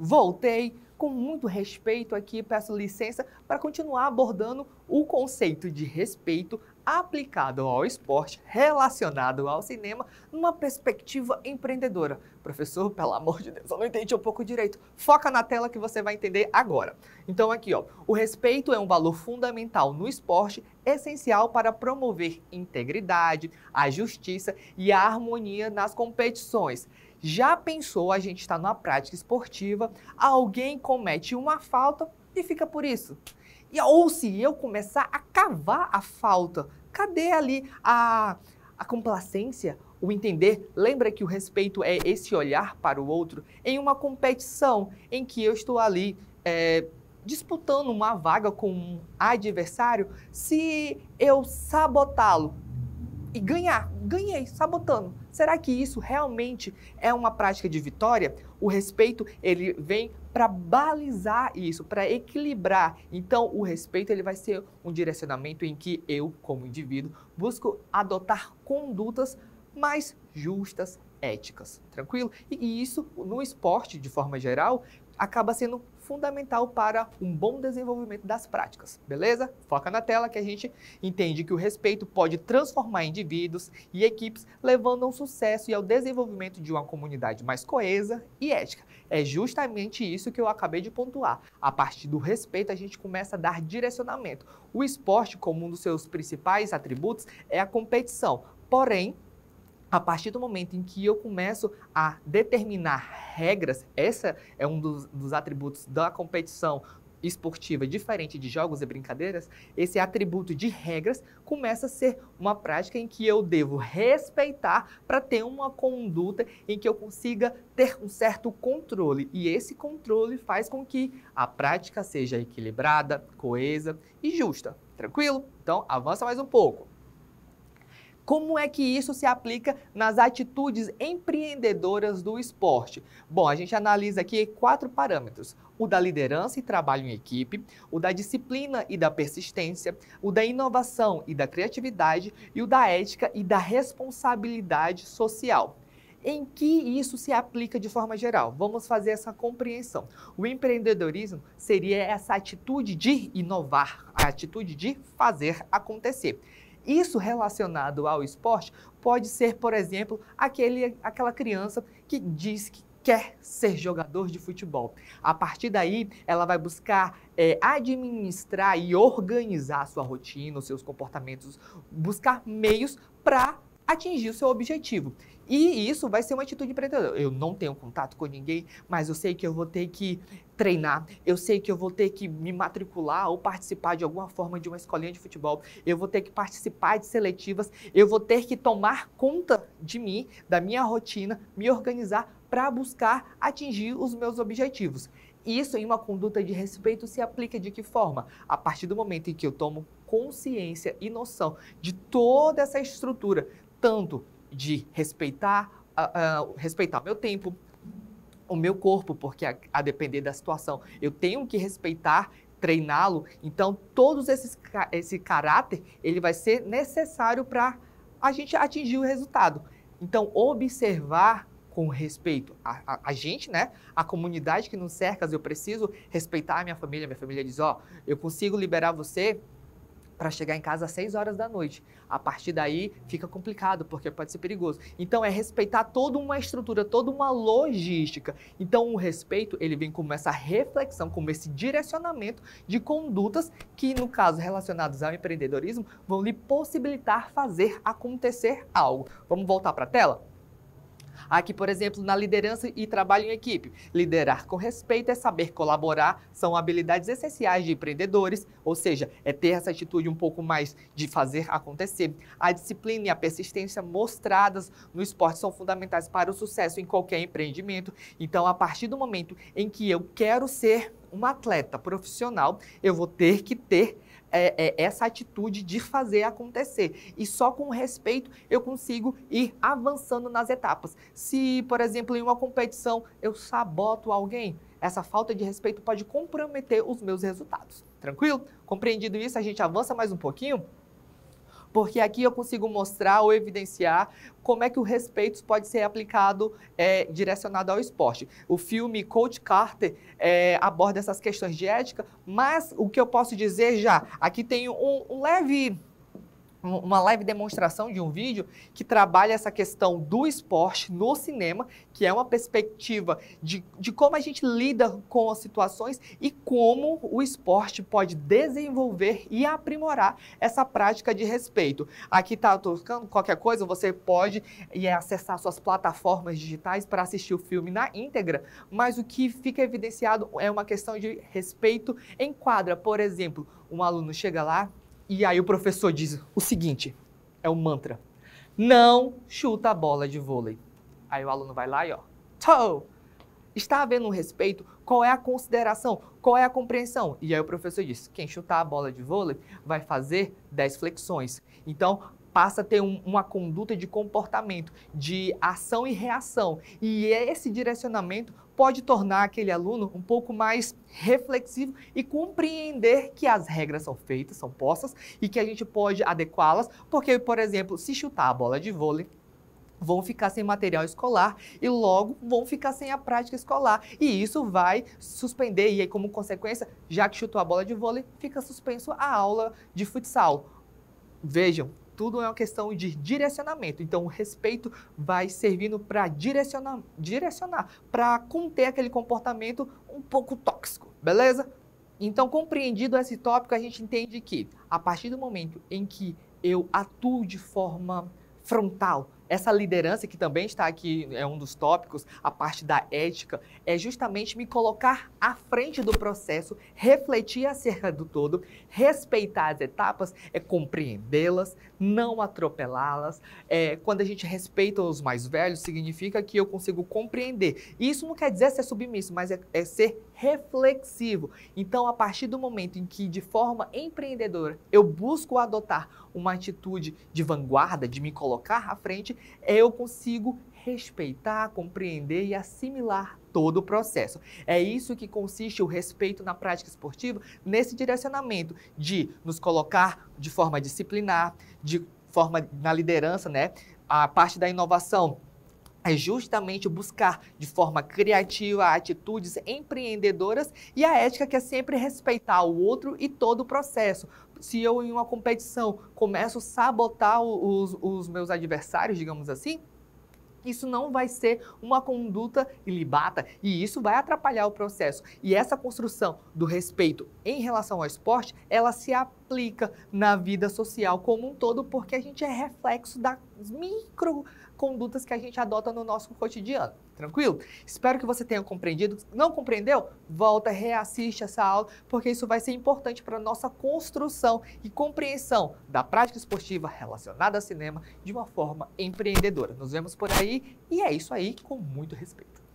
Voltei com muito respeito aqui, peço licença para continuar abordando o conceito de respeito aplicado ao esporte relacionado ao cinema numa perspectiva empreendedora. Professor, pelo amor de Deus, eu não entendi um pouco direito. Foca na tela que você vai entender agora. Então aqui, ó, o respeito é um valor fundamental no esporte, essencial para promover integridade, a justiça e a harmonia nas competições. Já pensou a gente estar numa prática esportiva, alguém comete uma falta e fica por isso? Ou se eu começar a cavar a falta, cadê ali a complacência, o entender? Lembra que o respeito é esse olhar para o outro em uma competição em que eu estou ali disputando uma vaga com um adversário, se eu sabotá-lo e ganhei sabotando. Será que isso realmente é uma prática de vitória? O respeito, ele vem para balizar isso, para equilibrar. Então, o respeito, ele vai ser um direcionamento em que eu, como indivíduo, busco adotar condutas mais justas, éticas, tranquilo? E isso, no esporte, de forma geral, acaba sendo fundamental para um bom desenvolvimento das práticas, beleza? Foca na tela que a gente entende que o respeito pode transformar indivíduos e equipes, levando ao sucesso e ao desenvolvimento de uma comunidade mais coesa e ética. É justamente isso que eu acabei de pontuar. A partir do respeito, a gente começa a dar direcionamento. O esporte, como um dos seus principais atributos, é a competição. Porém, a partir do momento em que eu começo a determinar regras, essa é um dos atributos da competição esportiva, diferente de jogos e brincadeiras, esse atributo de regras começa a ser uma prática em que eu devo respeitar para ter uma conduta em que eu consiga ter um certo controle. E esse controle faz com que a prática seja equilibrada, coesa e justa. Tranquilo? Então, avança mais um pouco. Como é que isso se aplica nas atitudes empreendedoras do esporte? Bom, a gente analisa aqui 4 parâmetros: o da liderança e trabalho em equipe, o da disciplina e da persistência, o da inovação e da criatividade e o da ética e da responsabilidade social. Em que isso se aplica de forma geral? Vamos fazer essa compreensão. O empreendedorismo seria essa atitude de inovar, a atitude de fazer acontecer. Isso relacionado ao esporte pode ser, por exemplo, aquela criança que diz que quer ser jogador de futebol. A partir daí, ela vai buscar administrar e organizar a sua rotina, os seus comportamentos, buscar meios para atingir o seu objetivo. E isso vai ser uma atitude empreendedora. Eu não tenho contato com ninguém, mas eu sei que eu vou ter que treinar, eu sei que eu vou ter que me matricular ou participar de alguma forma de uma escolinha de futebol, eu vou ter que participar de seletivas, eu vou ter que tomar conta de mim, da minha rotina, me organizar para buscar atingir os meus objetivos. Isso em uma conduta de respeito se aplica de que forma? A partir do momento em que eu tomo consciência e noção de toda essa estrutura, tanto de respeitar o meu tempo, o meu corpo, porque a depender da situação, eu tenho que respeitar, treiná-lo. Então, esse caráter, ele vai ser necessário para a gente atingir o resultado. Então, observar com respeito a gente, né? A comunidade que nos cerca, eu preciso respeitar a minha família diz, ó, eu consigo liberar você para chegar em casa às 6 horas da noite. A partir daí fica complicado, porque pode ser perigoso. Então é respeitar toda uma estrutura, toda uma logística. Então o respeito, ele vem como essa reflexão, como esse direcionamento de condutas que, no caso, relacionados ao empreendedorismo, vão lhe possibilitar fazer acontecer algo. Vamos voltar para a tela? Aqui, por exemplo, na liderança e trabalho em equipe. Liderar com respeito é saber colaborar, são habilidades essenciais de empreendedores, ou seja, é ter essa atitude um pouco mais de fazer acontecer. A disciplina e a persistência mostradas no esporte são fundamentais para o sucesso em qualquer empreendimento. Então, a partir do momento em que eu quero ser um atleta profissional, eu vou ter que ter essa atitude de fazer acontecer. E só com respeito eu consigo ir avançando nas etapas. Se, por exemplo, em uma competição eu saboto alguém, essa falta de respeito pode comprometer os meus resultados. Tranquilo? Compreendido isso, a gente avança mais um pouquinho? porque aqui eu consigo mostrar ou evidenciar como é que o respeito pode ser aplicado, direcionado ao esporte. O filme Coach Carter aborda essas questões de ética, mas o que eu posso dizer já, aqui tem uma leve demonstração de um vídeo que trabalha essa questão do esporte no cinema, que é uma perspectiva de como a gente lida com as situações e como o esporte pode desenvolver e aprimorar essa prática de respeito. Aqui está tocando qualquer coisa, você pode acessar suas plataformas digitais para assistir o filme na íntegra, mas o que fica evidenciado é uma questão de respeito em quadra. Por exemplo, um aluno chega lá, e aí o professor diz o seguinte, é o mantra: não chuta a bola de vôlei. Aí o aluno vai lá e está havendo um respeito? Qual é a consideração? Qual é a compreensão? E aí o professor diz, quem chutar a bola de vôlei vai fazer 10 flexões. Então, passa a ter uma conduta de comportamento, de ação e reação. E esse direcionamento pode tornar aquele aluno um pouco mais reflexivo e compreender que as regras são feitas, são postas e que a gente pode adequá-las, porque, por exemplo, se chutar a bola de vôlei, vão ficar sem material escolar e logo vão ficar sem a prática escolar. E isso vai suspender, e aí como consequência, já que chutou a bola de vôlei, fica suspenso a aula de futsal. Vejam, tudo é uma questão de direcionamento. Então, o respeito vai servindo para direcionar, para conter aquele comportamento um pouco tóxico, beleza? Então, compreendido esse tópico, a gente entende que, a partir do momento em que eu atuo de forma frontal, essa liderança que também está aqui, é um dos tópicos, a parte da ética, é justamente me colocar à frente do processo, refletir acerca do todo, respeitar as etapas, compreendê-las, não atropelá-las. Quando a gente respeita os mais velhos, significa que eu consigo compreender. E isso não quer dizer ser submisso, mas é ser reflexivo. Então, a partir do momento em que, de forma empreendedora, eu busco adotar uma atitude de vanguarda, de me colocar à frente, eu consigo respeitar, compreender e assimilar todo o processo. É isso que consiste o respeito na prática esportiva, nesse direcionamento de nos colocar de forma disciplinar, de forma na liderança, né? A parte da inovação é justamente buscar de forma criativa atitudes empreendedoras e a ética, que é sempre respeitar o outro e todo o processo. Se eu, em uma competição, começo a sabotar os meus adversários, digamos assim, isso não vai ser uma conduta ilibata e isso vai atrapalhar o processo. E essa construção do respeito em relação ao esporte, ela se aplica na vida social como um todo, porque a gente é reflexo das microcondutas que a gente adota no nosso cotidiano. Tranquilo? Espero que você tenha compreendido. Não compreendeu? Volta, reassiste essa aula, porque isso vai ser importante para a nossa construção e compreensão da prática esportiva relacionada ao cinema de uma forma empreendedora. Nos vemos por aí e é isso aí, com muito respeito.